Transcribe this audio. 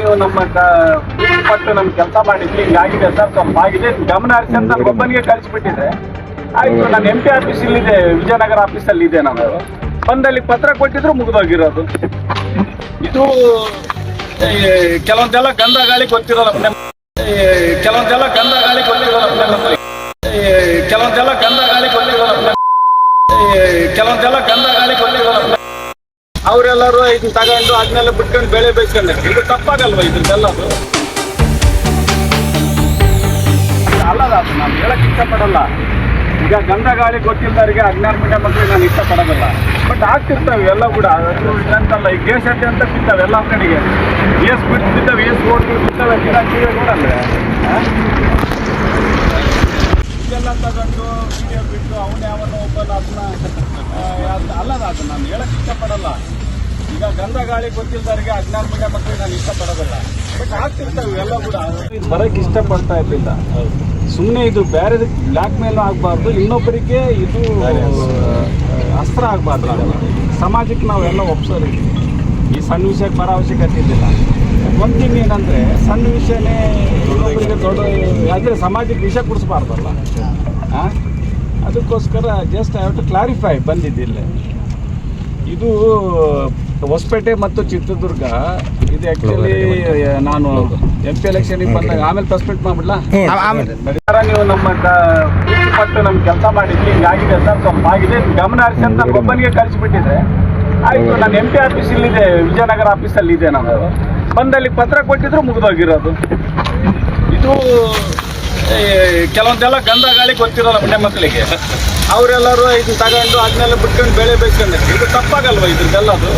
ನೀವು ಪಟ್ಟು ನಮ್ ಕೆಲಸ ಮಾಡಿದ್ವಿ, ಹಿಂಗಾಗಿದೆ ಸರ್, ಸ್ವಲ್ಪ ಆಗಿದೆ, ಗಮನ ಹರಿಸಿ ಅಂತ ಒಬ್ಬನಿಗೆ ಕಳಿಸ್ಬಿಟ್ಟಿದ್ರೆ ಆಯ್ತು. ನಾನು MP ಆಫೀಸ್ ಇಲ್ಲಿದೆ, ವಿಜಯನಗರ ಆಫೀಸಲ್ಲಿ ಇದೆ. ನಾನು ಬಂದಲ್ಲಿ ಪತ್ರ ಕೊಟ್ಟಿದ್ರು ಮುಗಿದೋಗಿರೋದು. ಇದು ಕೆಲವೊಂದೆಲ್ಲ ಗಂಧ ಗಾಳಿ ಗೊತ್ತಿರೋಲ್ಲ, ಕೆಲವೊಂದೆಲ್ಲ ಗಂಧ ಗಾಳಿ ಗೊತ್ತಿರೋಲ್ಲ, ಕೆಲವೊಂದೆಲ್ಲ ಗಂಧ ಗಾಳಿ ಗೊತ್ತಿರೋಲ್ಲ, ಕೆಲವೊಂದೆಲ್ಲ ಗಂಧ ಗಾಳಿ ಗೊತ್ತಿರೋಲ್ಲ. ಅವರೆಲ್ಲರೂ ಇದನ್ನ ತಗೊಂಡು ಅದನ್ನೆಲ್ಲ ಬಿಟ್ಕೊಂಡು ಬೆಳೆ ಬೇಯಿಸ್ಕೊಂಡ್ರೆ ಇದು ತಪ್ಪಾಗಲ್ವ? ಇದ್ರದ್ದೆಲ್ಲ ಅಲ್ಲದ, ಅದು ನಾನು ಹೇಳಕ್ ಇಷ್ಟಪಡಲ್ಲ. ಈಗ ಗಂಧ ಗಾಳಿ ಗೊತ್ತಿಲ್ಲದವರಿಗೆ 16 ಮೀಡಿಯಂ ಮಕ್ಕಳಿಗೆ ನಾನು ಇಷ್ಟಪಡೋದಿಲ್ಲ. ಬಟ್ ಆಗ್ತಿರ್ತವೆ ಎಲ್ಲ ಕೂಡ, ಅಂತಲ್ಲ. ಈಗ ಗೇಸ್ ಅಡ್ಡೆ ಅಂತ ಬಿದ್ದಾವೆ ಎಲ್ಲ ಕಡೆಗೆ, ಗೇಸ್ ಬಿಟ್ಟು ಬಿದ್ದಾವೆ, ಗೇಸ್ ಓಡ್ಬಿಟ್ಟು ಬಿದ್ದಾವೆ. ಗಿಡ ನೋಡಂದ್ರೆ ಇದೆಲ್ಲ ತಗೊಂಡು ವಿಡಿಯೋ ಬಿಟ್ಟು ಅವನೇ ಅವನ್ನ ಒಬ್ಬನ ಅದನ್ನ ಅಲ್ಲದ, ಅದು ನಾನು ಹೇಳಕ್ ಇಷ್ಟಪಡಲ್ಲ. ಈಗ ಗಂಧ ಗಾಳಿ ಗೊತ್ತಿಲ್ಲದವರಿಗೆ 16 ಮೀಡಿಯಂ ಮಕ್ಕಳಿಗೆ ನಾನು ಇಷ್ಟಪಡೋದಿಲ್ಲ. ಬಟ್ ಆಗ್ತಿರ್ತವೆ ಎಲ್ಲ ಕೂಡ. ಇದು ಬರೋಕ್ಕೆ ಇಷ್ಟಪಡ್ತಾ ಇರಲಿಲ್ಲ. ಸುಮ್ಮನೆ ಇದು ಬೇರೆ ಬ್ಲ್ಯಾಕ್ ಮೇಲೂ ಆಗಬಾರ್ದು, ಇನ್ನೊಬ್ಬರಿಗೆ ಇದು ಅಸ್ತ್ರ ಆಗಬಾರ್ದು. ಸಮಾಜಕ್ಕೆ ನಾವೆಲ್ಲ ಒಪ್ಸೋರಿದ್ದೀವಿ. ಈ ಸಣ್ಣ ವಿಷಯಕ್ಕೆ ಬರೋ ಅವಶ್ಯಕತೆ ಇದ್ದಿಲ್ಲ. ಒಂದು ಥಿಂಗ್ ಏನಂದರೆ, ಸಣ್ಣ ವಿಷಯನೇ ಇನ್ನೊಬ್ಬರಿಗೆ ದೊಡ್ಡ ಆದರೆ ಸಮಾಜಕ್ಕೆ ವಿಷಯ ಕೊಡಿಸ್ಬಾರ್ದಲ್ಲ. ಅದಕ್ಕೋಸ್ಕರ just I have to clarify ಬಂದಿದ್ದಿಲ್ಲ. ಇದು ಹೊಸಪೇಟೆ ಮತ್ತು ಚಿತ್ರದುರ್ಗ. ಇದು ಆ್ಯಕ್ಚುಲಿ ನಾನು MP ಎಲೆಕ್ಷನಿಗೆ ಬಂದಾಗ ಆಮೇಲೆ ಪ್ರೆಸ್ ಮೀಟ್ ಮಾಡ್ಬಿಡ್ಲಾ? ನೀವು ಪಟ್ಟು ನಮ್ ಕೆಲಸ ಮಾಡಿದ್ವಿ, ಹಿಂಗಾಗಿದೆ ಸರ್, ಸ್ವಲ್ಪ ಆಗಿದೆ, ಗಮನ ಹರಿಸಿ ಅಂತ ಒಬ್ಬನಿಗೆ ಕಳಿಸ್ಬಿಟ್ಟಿದ್ರೆ ಆಯ್ತು. ನಾನು MP ಆಫೀಸ್ ಇಲ್ಲಿದೆ, ವಿಜಯನಗರ ಆಫೀಸಲ್ಲಿ ಇದೆ. ನಾನು ಬಂದಲ್ಲಿ ಪತ್ರ ಕೊಟ್ಟಿದ್ರು ಮುಗಿದೋಗಿರೋದು. ಇದು ಕೆಲವೊಂದೆಲ್ಲ ಗಂಧ ಗಾಳಿ ಗೊತ್ತಿರೋಲ್ಲ ಮನೆ ಮಕ್ಕಳಿಗೆ. ಅವರೆಲ್ಲರೂ ಇದನ್ನ ತಗೊಂಡು ಅದನ್ನೆಲ್ಲ ಬಿಟ್ಕೊಂಡು ಬೆಳೆ ಬೇಯಿಸ್ಕೊಂಡ್ರೆ ಇದು ತಪ್ಪಾಗಲ್ವ? ಇದ್ರದ್ದೆಲ್ಲ ಅದು